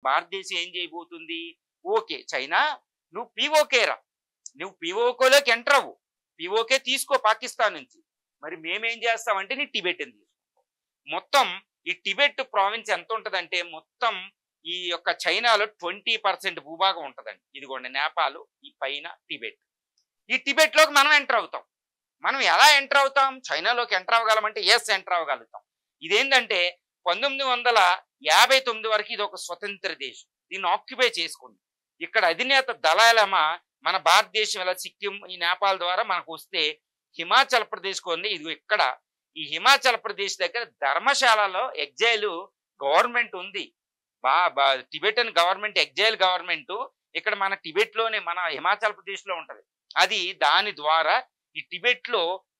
భారతదేశం ఏం చేయబోతుంది, ఓకే చైనా నువ్వు పీఓకేరా, నువ్వు పీఓకేలోకి ఎంటర్ అవ్వు, పీఓకే తీసుకో పాకిస్తాన్ నుంచి, మరి మేమేం చేస్తామంటే నీ టిబెట్ అని తీసుకో. మొత్తం ఈ టిబెట్ ప్రావిన్స్ ఎంత ఉంటుందంటే మొత్తం ఈ యొక్క చైనాలో 20% భూభాగం ఉంటుందండి. ఇదిగోండి నేపాల్, ఈ పైన టిబెట్. ఈ టిబెట్లోకి మనం ఎంటర్ అవుతాం. మనం ఎలా ఎంటర్ అవుతాం, చైనాలోకి ఎంటర్ అవ్వగలమంటే ఎస్ ఎంటర్ అవ్వగలుగుతాం. ఇదేంటంటే 1959 వరకు ఇది ఒక స్వతంత్ర దేశం, దీన్ని ఆక్యుపై చేసుకుంది. ఇక్కడ అధినేత దళాయిలామా మన భారతదేశం ఇలా సిక్కిం ఈ నేపాల్ ద్వారా మనకు వస్తే హిమాచల్ ప్రదేశ్ కొంది. ఇది ఇక్కడ ఈ హిమాచల్ ప్రదేశ్ దగ్గర ధర్మశాలలో ఎగ్జైల్ గవర్నమెంట్ ఉంది. టిబెటన్ గవర్నమెంట్, ఎగ్జైల్ గవర్నమెంట్ ఇక్కడ మన టిబెట్లోనే మన హిమాచల్ ప్రదేశ్లో ఉంటుంది. అది దాని ద్వారా ఈ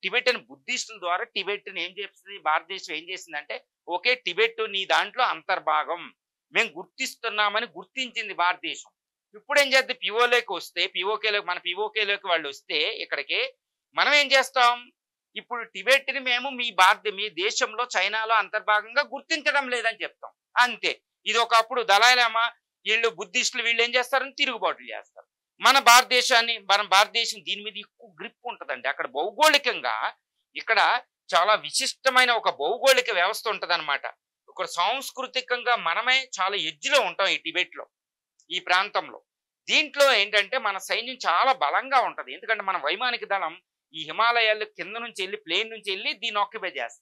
టిబెటన్ బుద్ధిస్టుల ద్వారా టిబెట్ని ఏం చేస్తుంది, భారతదేశం ఏం చేసిందంటే ఓకే టిబెట్ నీ దాంట్లో అంతర్భాగం మేము గుర్తిస్తున్నామని గుర్తించింది భారతదేశం. ఇప్పుడు ఏం చేద్దాం, పిఓలోకి వస్తే మన పిఓకేలోకి వాళ్ళు వస్తే ఇక్కడికి మనం ఏం చేస్తాం, ఇప్పుడు టిబెట్ని మేము మీ దేశంలో చైనాలో అంతర్భాగంగా గుర్తించడం లేదని చెప్తాం అంతే. ఇది ఒకప్పుడు దళాయిలామా వీళ్ళు బుద్ధిస్టులు వీళ్ళు ఏం చేస్తారని తిరుగుబాట్లు చేస్తారు. మన భారతదేశం దీని మీద ఎక్కువ గ్రిప్ ఉంటుందండి. అక్కడ భౌగోళికంగా ఇక్కడ చాలా విశిష్టమైన ఒక భౌగోళిక వ్యవస్థ ఉంటుంది అనమాట. ఒక సాంస్కృతికంగా మనమే చాలా ఎడ్జ్లో ఉంటాం ఈ టిబెట్లో, ఈ ప్రాంతంలో. దీంట్లో ఏంటంటే మన సైన్యం చాలా బలంగా ఉంటుంది, ఎందుకంటే మన వైమానిక దళం ఈ హిమాలయాలు కింద నుంచి వెళ్ళి ప్లేన్ నుంచి వెళ్ళి దీన్ని ఆక్యుపై చేస్తుంది.